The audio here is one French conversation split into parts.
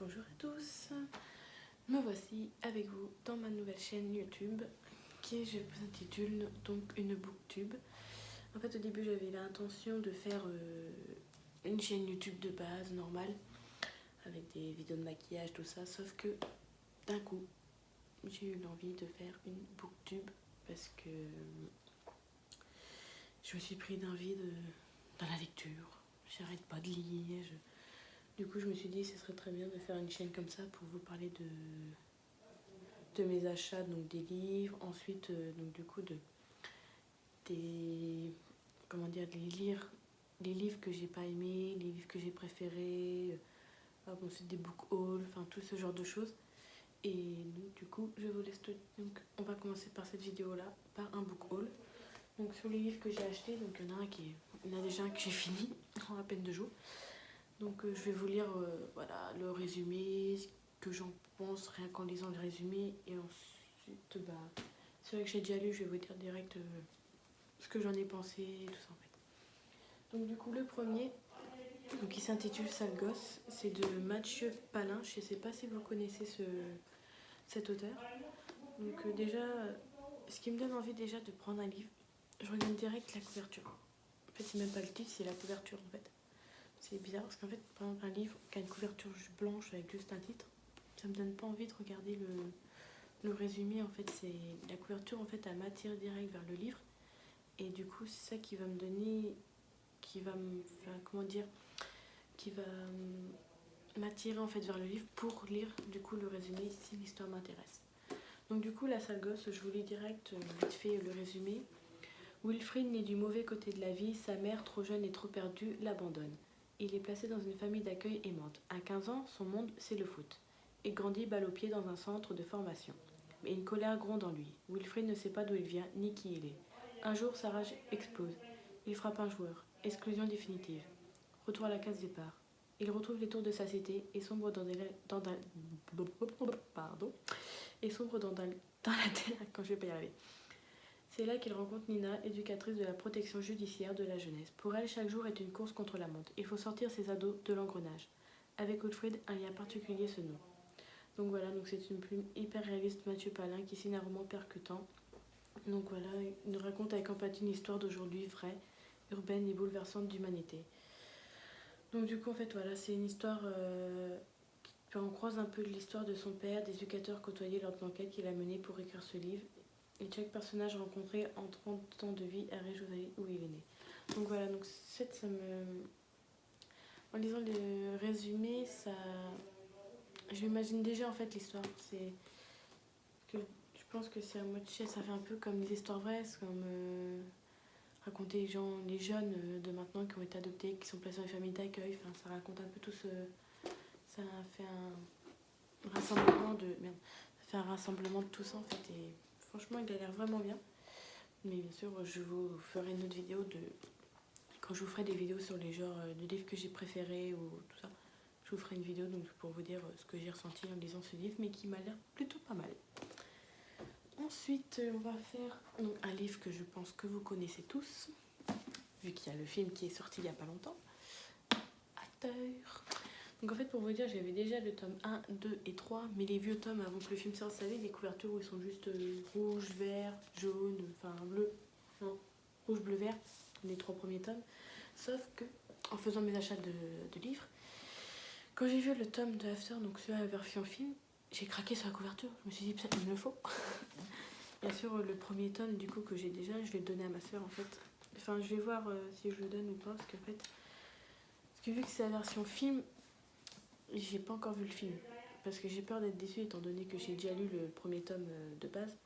Bonjour à tous, me voici avec vous dans ma nouvelle chaîne YouTube qui je vous intitule donc une booktube. En fait au début j'avais l'intention de faire une chaîne YouTube de base normale avec des vidéos de maquillage tout ça, sauf que d'un coup j'ai eu l'envie de faire une booktube parce que je me suis pris d'envie dans la lecture, j'arrête pas de lire. Du coup, je me suis dit que ce serait très bien de faire une chaîne comme ça pour vous parler de mes achats, donc des livres. Ensuite, donc du coup, comment dire, les livres que j'ai pas aimés, les livres que j'ai préférés. Ensuite, des book hauls, enfin tout ce genre de choses. Et donc, du coup, je vous laisse donc on va commencer par cette vidéo-là, par un book haul. Donc sur les livres que j'ai achetés, donc il y en a déjà un que j'ai fini en à peine 2 jours. Donc je vais vous lire voilà, le résumé, ce que j'en pense rien qu'en lisant le résumé. Et ensuite, c'est vrai que j'ai déjà lu, je vais vous dire direct ce que j'en ai pensé et tout ça en fait. Donc du coup le premier, donc, il s'intitule Sale gosse, c'est de Mathieu Palin. Je ne sais pas si vous connaissez cet auteur. Donc déjà, ce qui me donne envie déjà de prendre un livre, je regarde direct la couverture. En fait c'est même pas le titre, c'est la couverture en fait. C'est bizarre parce qu'en fait, par exemple, un livre qui a une couverture blanche avec juste un titre, ça me donne pas envie de regarder le résumé. En fait, c'est la couverture, en fait, elle m'attire direct vers le livre. Et du coup, c'est ça qui va me donner, qui va me, enfin, comment dire, qui va m'attirer en fait vers le livre pour lire du coup le résumé si l'histoire m'intéresse. Donc du coup, La Sale gosse, je vous lis direct, vite fait le résumé. Wilfried naît du mauvais côté de la vie, sa mère, trop jeune et trop perdue, l'abandonne. Il est placé dans une famille d'accueil aimante. À 15 ans, son monde, c'est le foot. Il grandit balle au pied dans un centre de formation. Mais une colère gronde en lui. Wilfried ne sait pas d'où il vient, ni qui il est. Un jour, sa rage explose. Il frappe un joueur. Exclusion définitive. Retour à la case départ. Il retrouve les tours de sa cité et sombre pardon, et sombre dans la terre quand je vais pas y arriver. C'est là qu'il rencontre Nina, éducatrice de la protection judiciaire de la jeunesse. Pour elle, chaque jour est une course contre la montre. Il faut sortir ses ados de l'engrenage. Avec Wilfried, un lien particulier se noue. Donc voilà, donc c'est une plume hyper réaliste Mathieu Palin qui signe un roman percutant. Donc voilà, il nous raconte avec empathie une histoire d'aujourd'hui vraie, urbaine et bouleversante d'humanité. Donc du coup, en fait, voilà, c'est une histoire on croise un peu l'histoire de son père, des éducateurs côtoyés lors de l'enquête qu'il a menée pour écrire ce livre. Et chaque personnage rencontré en 30 ans de vie a réjoui où il est né. Donc voilà, donc ça me... En lisant le résumé, ça... je m'imagine déjà en fait l'histoire. C'est que je pense que c'est à moitié, ça fait un peu comme les histoires vraies, c'est comme raconter les jeunes de maintenant qui ont été adoptés, qui sont placés dans les familles d'accueil. Enfin, ça raconte un peu tout ce... Ça fait un rassemblement de... Merde. Ça fait un rassemblement de tout ça en fait. Et franchement, il a l'air vraiment bien. Mais bien sûr, je vous ferai une autre vidéo quand je vous ferai des vidéos sur les genres de livres que j'ai préférés ou tout ça. Je vous ferai une vidéo donc pour vous dire ce que j'ai ressenti en lisant ce livre, mais qui m'a l'air plutôt pas mal. Ensuite, on va faire donc, un livre que je pense que vous connaissez tous, vu qu'il y a le film qui est sorti il n'y a pas longtemps. Acteur. Donc en fait, pour vous dire, j'avais déjà le tome 1, 2 et 3, mais les vieux tomes avant que le film sorte, vous savez, les couvertures où ils sont juste rouge, vert, jaune, enfin bleu, non, rouge, bleu, vert, les 3 premiers tomes. Sauf que, en faisant mes achats de livres, quand j'ai vu le tome de After, donc celui à la version film, j'ai craqué sur la couverture. Je me suis dit, il me le faut. Bien sûr, le premier tome, du coup, que j'ai déjà, je vais le donner à ma soeur, en fait. Enfin, je vais voir si je le donne ou pas, parce qu'en fait, vu que c'est la version film, j'ai pas encore vu le film. Parce que j'ai peur d'être déçue, étant donné que j'ai déjà lu le premier tome de base.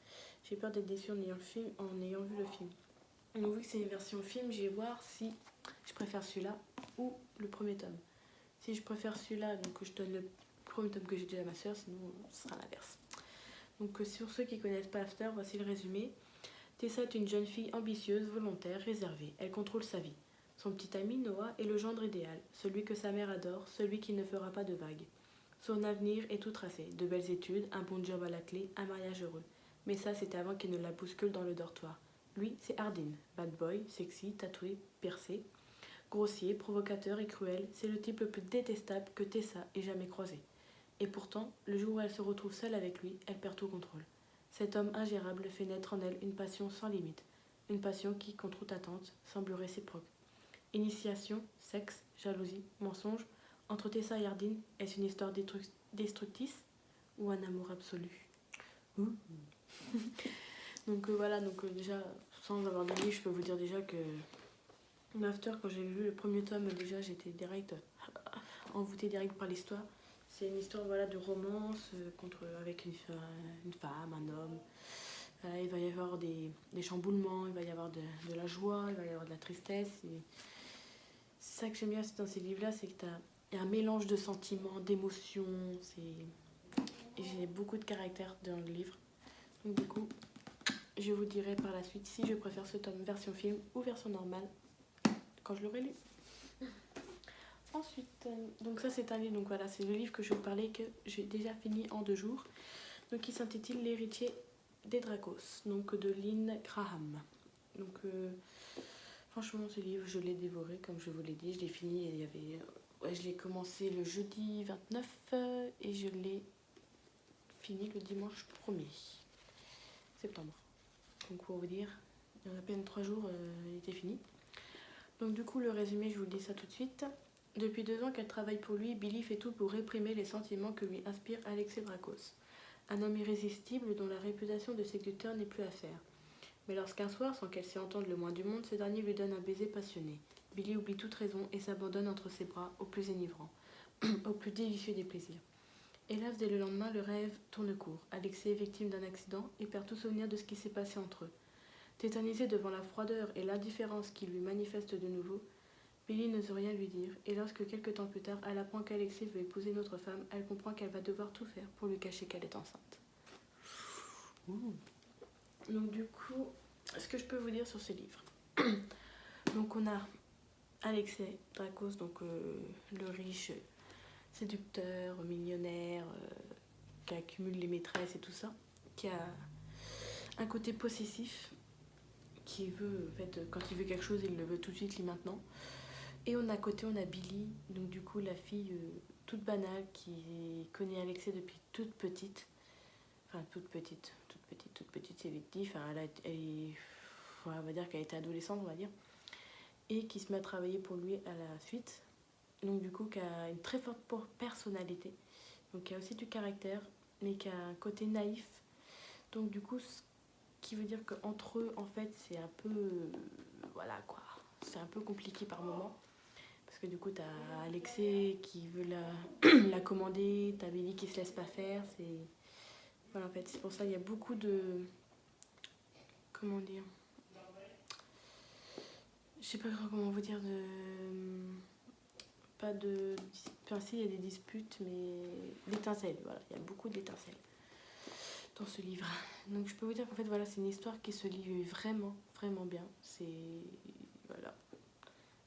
J'ai peur d'être déçue en ayant vu le film. Donc, vu que c'est une version film, je vais voir si je préfère celui-là ou le premier tome. Si je préfère celui-là, donc je donne le premier tome que j'ai déjà à ma soeur, sinon ce sera l'inverse. Donc sur ceux qui connaissent pas After, voici le résumé. Tessa est une jeune fille ambitieuse, volontaire, réservée. Elle contrôle sa vie. Son petit ami Noah est le gendre idéal, celui que sa mère adore, celui qui ne fera pas de vagues. Son avenir est tout tracé, de belles études, un bon job à la clé, un mariage heureux. Mais ça, c'était avant qu'il ne la bouscule dans le dortoir. Lui, c'est Hardin, bad boy, sexy, tatoué, percé. Grossier, provocateur et cruel, c'est le type le plus détestable que Tessa ait jamais croisé. Et pourtant, le jour où elle se retrouve seule avec lui, elle perd tout contrôle. Cet homme ingérable fait naître en elle une passion sans limite, une passion qui, contre toute attente, semble réciproque. Initiation, sexe, jalousie, mensonge, entre Tessa et Hardin, est-ce une histoire destructrice ou un amour absolu? Donc voilà, déjà, sans avoir de livre, je peux vous dire déjà que After, quand j'ai vu le premier tome, déjà j'étais direct envoûtée direct par l'histoire. C'est une histoire voilà, de romance avec une femme, un homme. Il va y avoir des chamboulements, il va y avoir de la joie, il va y avoir de la tristesse. C'est ça que j'aime bien dans ces livres-là, c'est qu'il y a un mélange de sentiments, d'émotions. Et j'ai beaucoup de caractère dans le livre. Donc du coup, je vous dirai par la suite si je préfère ce tome version film ou version normale quand je l'aurai lu. Ensuite, donc ça c'est un livre, donc voilà, c'est le livre que je vous parlais que j'ai déjà fini en 2 jours. Donc il s'intitule L'héritier des Dracos, donc de Lynn Graham. Donc franchement ce livre je l'ai dévoré comme je vous l'ai dit, je l'ai fini et il y avait, je l'ai commencé le jeudi 29 et je l'ai fini le dimanche 1er septembre. Donc pour vous dire, il y en a à peine 3 jours, il était fini. Donc du coup le résumé, je vous dis ça tout de suite. Depuis 2 ans qu'elle travaille pour lui, Billy fait tout pour réprimer les sentiments que lui inspire Alexei Dracos. Un homme irrésistible dont la réputation de séducteur n'est plus à faire. Mais lorsqu'un soir, sans qu'elle s'y entende le moins du monde, ce dernier lui donne un baiser passionné. Billy oublie toute raison et s'abandonne entre ses bras au plus énivrant, au plus délicieux des plaisirs. Hélas, dès le lendemain, le rêve tourne court. Alexei est victime d'un accident et perd tout souvenir de ce qui s'est passé entre eux. Tétanisé devant la froideur et l'indifférence qui lui manifeste de nouveau, Billy n'ose rien lui dire, et lorsque quelque temps plus tard, elle apprend qu'Alexei veut épouser une autre femme, elle comprend qu'elle va devoir tout faire pour lui cacher qu'elle est enceinte. Donc du coup, ce que je peux vous dire sur ce livre. Donc on a Alexei Dracos, donc le riche séducteur, millionnaire, qui accumule les maîtresses et tout ça, qui a un côté possessif, qui veut, en fait, quand il veut quelque chose, il le veut tout de suite, lui maintenant. Et à côté, on a Billy, donc du coup la fille toute banale qui connaît Alexei depuis toute petite. Enfin, toute petite, c'est vite dit. Enfin, on va dire qu'elle était adolescente, on va dire. Et qui se met à travailler pour lui à la suite. Donc du coup, qui a une très forte personnalité. Donc qui a aussi du caractère, mais qui a un côté naïf. Donc du coup, ce qui veut dire qu'entre eux, en fait, c'est un peu... voilà quoi. C'est un peu compliqué par moments. Parce que du coup, t'as Alexei qui veut la commander, t'as Billy qui se laisse pas faire. Voilà, en fait, c'est pour ça qu'il y a beaucoup de... Comment dire? Je sais pas comment vous dire pas de... Enfin, si, il y a des disputes, mais d'étincelles, voilà. Il y a beaucoup d'étincelles dans ce livre. Donc je peux vous dire qu'en fait, voilà, c'est une histoire qui se lit vraiment, vraiment bien. Voilà.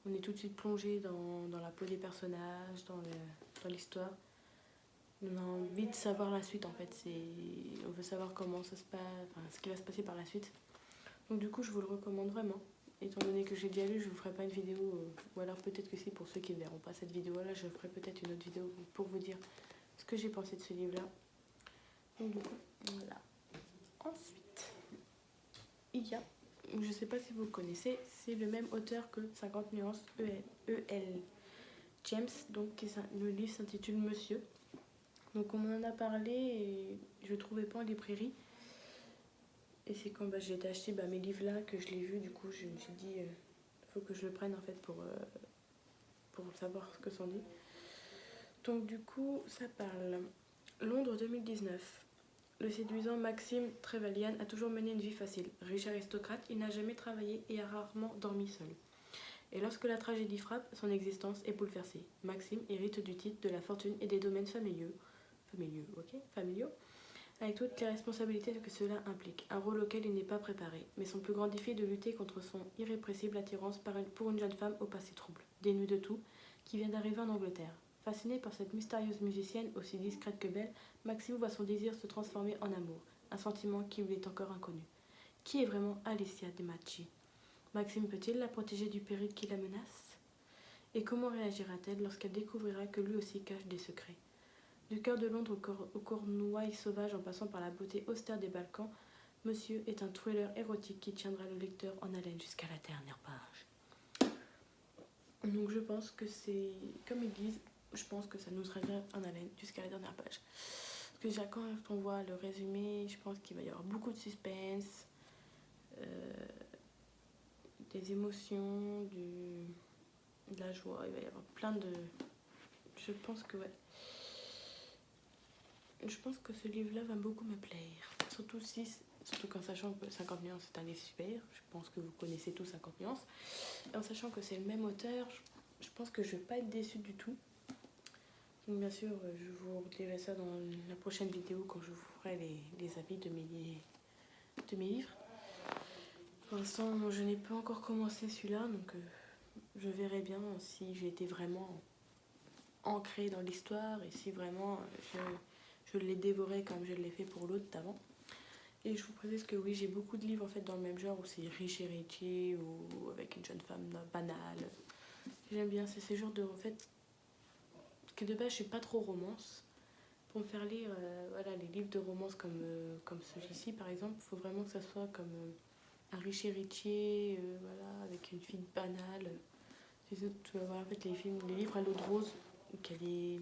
On est tout de suite plongé dans la peau des personnages, dans l'histoire. On a envie de savoir la suite en fait. On veut savoir comment ça se passe, enfin, ce qui va se passer par la suite. Donc du coup, je vous le recommande vraiment. Étant donné que j'ai déjà lu, je vous ferai pas une vidéo, ou alors peut-être que si pour ceux qui ne verront pas cette vidéo-là, je ferai peut-être une autre vidéo pour vous dire ce que j'ai pensé de ce livre-là. Donc du coup, voilà. Ensuite, il y a, je sais pas si vous le connaissez, c'est le même auteur que 50 nuances E.L. James, donc le livre s'intitule Monsieur. Donc on m'en a parlé et je ne trouvais pas en librairie. Et c'est quand j'ai été acheter mes livres là que je l'ai vu, du coup je me suis dit il faut que je le prenne en fait pour savoir ce que c'en dit. Donc du coup ça parle Londres 2019. Le séduisant Maxime Trevelyan a toujours mené une vie facile. Riche aristocrate, il n'a jamais travaillé et a rarement dormi seul. Et lorsque la tragédie frappe, son existence est bouleversée. Maxime hérite du titre, de la fortune et des domaines familiaux, avec toutes les responsabilités que cela implique, un rôle auquel il n'est pas préparé. Mais son plus grand défi est de lutter contre son irrépressible attirance pour une jeune femme au passé trouble, dénue de tout, qui vient d'arriver en Angleterre. Fasciné par cette mystérieuse musicienne, aussi discrète que belle, Maxime voit son désir se transformer en amour, un sentiment qui lui est encore inconnu. Qui est vraiment Alicia De Macchi? Maxime peut-il la protéger du péril qui la menace? Et comment réagira-t-elle lorsqu'elle découvrira que lui aussi cache des secrets? Du cœur de Londres au Cornouailles sauvage en passant par la beauté austère des Balkans, Monsieur est un thriller érotique qui tiendra le lecteur en haleine jusqu'à la dernière page. Donc je pense que c'est, comme ils disent, je pense que ça nous tiendra en haleine jusqu'à la dernière page. Parce que déjà quand on voit le résumé, je pense qu'il va y avoir beaucoup de suspense, des émotions, de la joie, il va y avoir plein de... Je pense que ouais. Je pense que ce livre-là va beaucoup me plaire. Surtout qu'en sachant que 50 nuances c'est un livre super, je pense que vous connaissez tous 50 nuances. Et en sachant que c'est le même auteur, je pense que je vais pas être déçue du tout. Donc bien sûr, je vous dirai ça dans la prochaine vidéo quand je vous ferai les avis de mes livres. Pour l'instant, je n'ai pas encore commencé celui-là, donc je verrai bien si j'ai été vraiment ancrée dans l'histoire et si vraiment je l'ai dévoré comme je l'ai fait pour l'autre d'avant. Et je vous précise que oui, j'ai beaucoup de livres en fait dans le même genre où c'est riche héritier ou avec une jeune femme banale. J'aime bien, c'est ces genres de en fait que de base je suis pas trop romance. Pour me faire lire voilà, les livres de romance comme celui-ci par exemple, il faut vraiment que ça soit comme un riche héritier, voilà, avec une fille banale. Tu vas voir en fait les livres à l'eau de rose, où il y a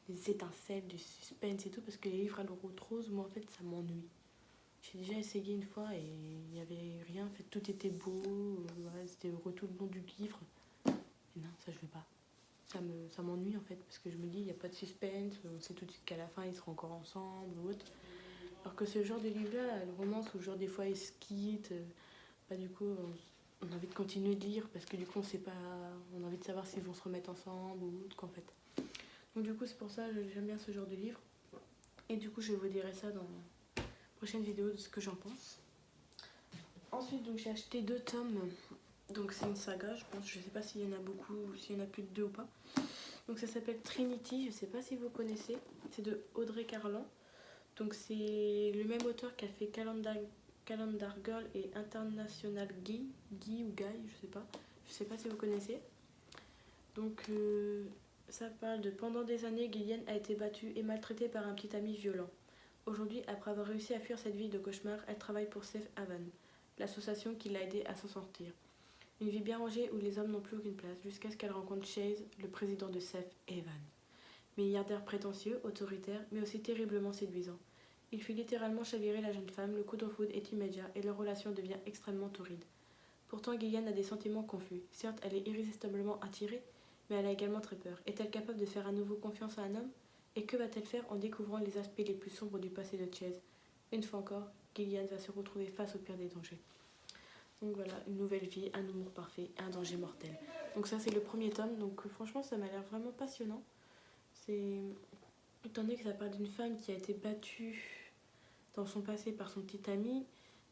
des étincelles, du suspense et tout, parce que les livres à l'eau de rose, moi en fait ça m'ennuie. J'ai déjà essayé une fois et il n'y avait rien, en fait tout était beau, voilà, c'était heureux tout le long du livre. Et non, ça je veux pas. Ça m'ennuie en fait, parce que je me dis, il n'y a pas de suspense, on sait tout de suite qu'à la fin ils seront encore ensemble ou autre. Alors que ce genre de livre-là, le romance où genre des fois ils se quittent, bah du coup on a envie de continuer de lire parce que du coup on sait pas, on a envie de savoir s'ils vont se remettre ensemble ou autre qu'en fait. Donc du coup c'est pour ça que j'aime bien ce genre de livre. Et du coup je vous dirai ça dans la prochaine vidéo de ce que j'en pense. Ensuite donc j'ai acheté 2 tomes. Donc c'est une saga, je pense, je sais pas s'il y en a beaucoup ou s'il y en a plus de 2 ou pas. Donc ça s'appelle Trinity, je sais pas si vous connaissez. C'est de Audrey Carlan. Donc c'est le même auteur qui a fait Calendar Girl et International Guy ou Guy, je sais pas si vous connaissez. Donc ça parle de pendant des années, Gillian a été battue et maltraitée par un petit ami violent. Aujourd'hui, après avoir réussi à fuir cette vie de cauchemar, elle travaille pour Safe Haven, l'association qui l'a aidée à s'en sortir. Une vie bien rangée où les hommes n'ont plus aucune place, jusqu'à ce qu'elle rencontre Chase, le président de Safe Haven. Milliardaire prétentieux, autoritaire, mais aussi terriblement séduisant. Il fit littéralement chavirer la jeune femme, le coup de foudre est immédiat et leur relation devient extrêmement torride. Pourtant, Gillian a des sentiments confus. Certes, elle est irrésistiblement attirée, mais elle a également très peur. Est-elle capable de faire à nouveau confiance à un homme? Et que va-t-elle faire en découvrant les aspects les plus sombres du passé de Chase? Une fois encore, Gillian va se retrouver face au pire des dangers. Donc voilà, une nouvelle vie, un amour parfait, un danger mortel. Donc ça c'est le premier tome, donc franchement ça m'a l'air vraiment passionnant. C'est... Étant donné que ça parle d'une femme qui a été battue dans son passé par son petit ami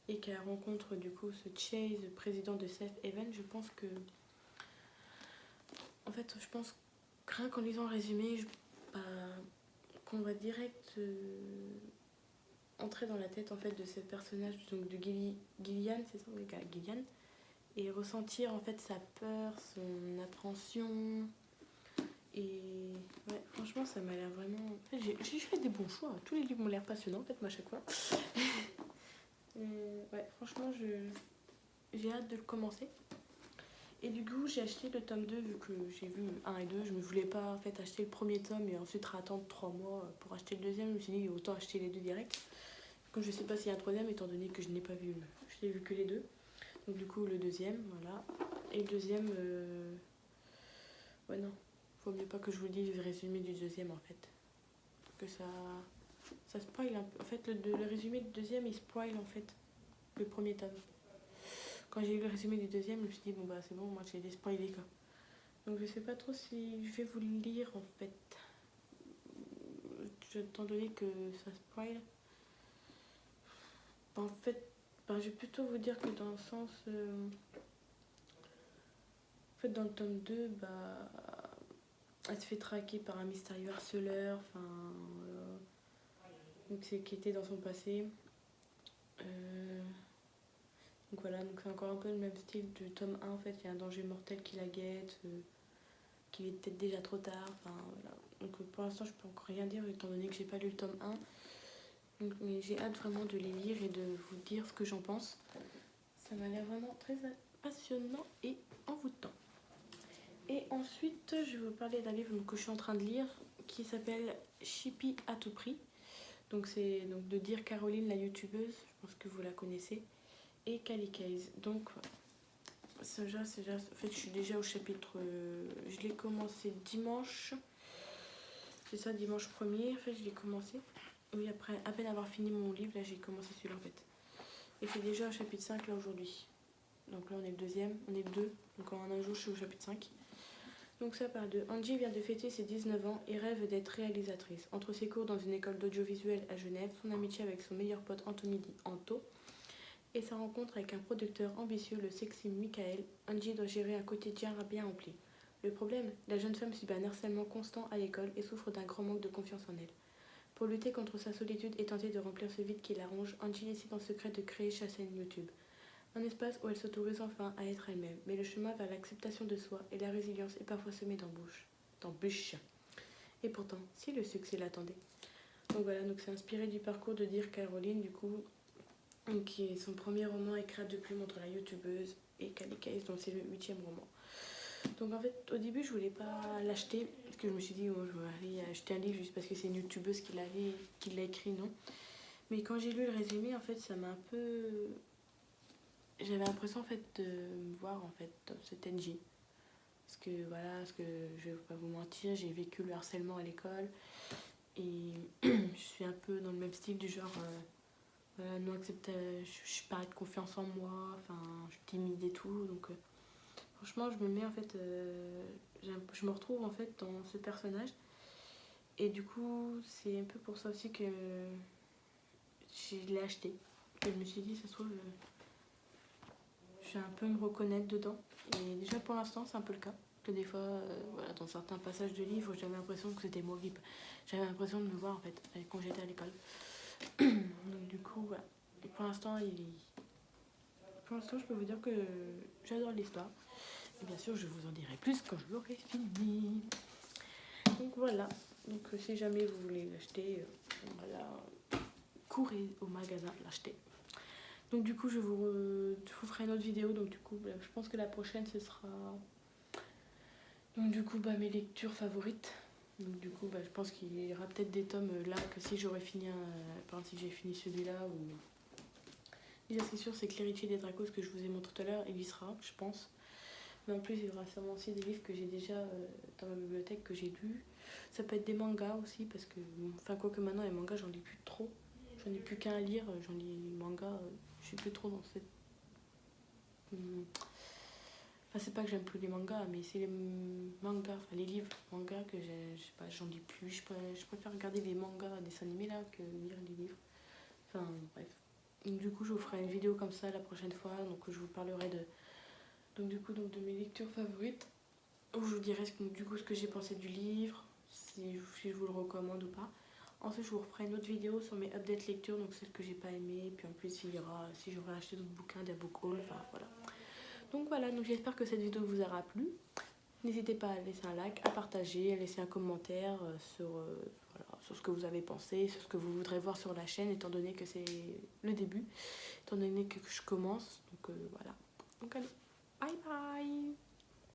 et qu'elle rencontre du coup ce Chase, président de Safe Haven, je pense que... En fait, je pense que rien qu'en lisant le résumé, qu'on va direct entrer dans la tête en fait de ce personnage donc de Gillian, c'est ça, oui, Gillian, et ressentir en fait sa peur, son appréhension. Et ouais, franchement, ça m'a l'air vraiment. En fait, j'ai fait des bons choix. Tous les livres m'ont l'air passionnants, en fait, moi, à chaque fois. Ouais, franchement, j'ai hâte de le commencer. Et du coup, j'ai acheté le tome 2, vu que j'ai vu 1 et 2. Je ne voulais pas en fait acheter le premier tome et ensuite attendre 3 mois pour acheter le deuxième. Je me suis dit, autant acheter les deux directs. Comme je ne sais pas s'il y a un troisième, étant donné que je n'ai pas vu, je n'ai vu que les deux. Donc, du coup, le deuxième, voilà. Et le deuxième, ouais, non. Faut mieux pas que je vous dise le résumé du deuxième en fait. Que ça spoil un peu. En fait, le résumé du deuxième il spoil en fait le premier tome. Quand j'ai eu le résumé du deuxième, je me suis dit, bon bah c'est bon, moi j'ai des spoilés quoi. Donc je sais pas trop si je vais vous le lire en fait. Étant donné que ça spoil. En fait, je vais plutôt vous dire que dans le sens. En fait, dans le tome 2, elle se fait traquer par un mystérieux harceleur, donc c'est qui était dans son passé. Donc voilà, donc c'est encore un peu le même style du tome 1 en fait, il y a un danger mortel qui la guette, qu'il est peut-être déjà trop tard. Enfin, voilà. Donc pour l'instant, je peux encore rien dire étant donné que j'ai pas lu le tome 1. Donc, mais j'ai hâte vraiment de les lire et de vous dire ce que j'en pense. Ça m'a l'air vraiment très passionnant et envoûtant. Et ensuite, je vais vous parler d'un livre que je suis en train de lire qui s'appelle Chippy à tout prix. Donc c'est donc de Dear Caroline, la youtubeuse, je pense que vous la connaissez, et Cali Case. Donc en fait, je suis déjà au chapitre, je l'ai commencé dimanche, c'est ça, dimanche 1er, en fait, je l'ai commencé. Oui, après, à peine avoir fini mon livre, là, j'ai commencé celui-là, en fait. Et je suis déjà au chapitre 5, là, aujourd'hui. Donc là, on est le deuxième, on est le 2, donc en un jour, je suis au chapitre 5. Donc ça parle de Angie vient de fêter ses 19 ans et rêve d'être réalisatrice. Entre ses cours dans une école d'audiovisuel à Genève, son amitié avec son meilleur pote Anthony dit Anto, et sa rencontre avec un producteur ambitieux, le sexy Michael, Angie doit gérer un quotidien bien rempli. Le problème, la jeune femme subit un harcèlement constant à l'école et souffre d'un grand manque de confiance en elle. Pour lutter contre sa solitude et tenter de remplir ce vide qui la ronge, Angie décide en secret de créer sa chaîne YouTube. Un espace où elle s'autorise enfin à être elle-même, mais le chemin vers l'acceptation de soi et la résilience est parfois semé d'embûches. Et pourtant, si le succès l'attendait. Donc voilà, donc c'est inspiré du parcours de Dear Caroline, du coup, qui est son premier roman écrit à deux plumes entre la youtubeuse et Cali Case, donc c'est le 8e roman. Donc en fait, au début, je voulais pas l'acheter, parce que je me suis dit, oh, je vais aller acheter un livre juste parce que c'est une youtubeuse qui l'a écrit, non. Mais quand j'ai lu le résumé, en fait, ça m'a un peu... J'avais l'impression en fait de me voir en fait dans cette NJ. Parce que voilà, parce que je vais pas vous mentir, j'ai vécu le harcèlement à l'école et je suis un peu dans le même style du genre voilà, non acceptable, je suis pas de confiance en moi, enfin je suis timide et tout, donc franchement je me mets en fait, je me retrouve en fait dans ce personnage et du coup c'est un peu pour ça aussi que je l'ai acheté. Et je me suis dit ça se trouve je vais un peu me reconnaître dedans. Et déjà pour l'instant, c'est un peu le cas. Que des fois, voilà, dans certains passages de livres, j'avais l'impression que c'était moi. J'avais l'impression de me voir en fait quand j'étais à l'école. Donc du coup, voilà. Et pour l'instant, je peux vous dire que j'adore l'histoire. Et bien sûr, je vous en dirai plus quand je l'aurai fini. Donc voilà. Donc si jamais vous voulez l'acheter, voilà, courez au magasin l'acheter. Donc du coup je vous ferai une autre vidéo, donc du coup je pense que la prochaine ce sera donc du coup mes lectures favorites. Donc du coup je pense qu'il y aura peut-être des tomes là que si j'aurais fini par exemple si j'ai fini celui-là ou déjà ce qui est sûr c'est que l'héritier des Dracos que je vous ai montré tout à l'heure il y sera je pense. Mais en plus il y aura sûrement aussi des livres que j'ai déjà dans ma bibliothèque que j'ai lus. Ça peut être des mangas aussi parce que enfin quoique maintenant les mangas j'en lis plus trop. J'en ai plus qu'un à lire, j'en lis les mangas, je suis plus trop dans cette... Enfin c'est pas que j'aime plus les mangas, mais c'est les mangas, enfin les livres mangas que je sais pas, j'en lis plus, je préfère regarder les mangas, dessins animés là, que lire les livres. Enfin bref. Donc du coup je vous ferai une vidéo comme ça la prochaine fois, donc je vous parlerai de mes lectures favorites, où je vous dirai du coup ce que j'ai pensé du livre, si je vous le recommande ou pas. Ensuite, je vous referai une autre vidéo sur mes updates lecture, donc celles que j'ai pas aimées. Puis en plus, il y aura, si j'aurais acheté d'autres bouquins, des book haul, enfin voilà. Donc voilà, donc j'espère que cette vidéo vous aura plu. N'hésitez pas à laisser un like, à partager, à laisser un commentaire sur ce que vous avez pensé, sur ce que vous voudrez voir sur la chaîne, étant donné que c'est le début, étant donné que je commence. Donc voilà. Donc allez, bye bye!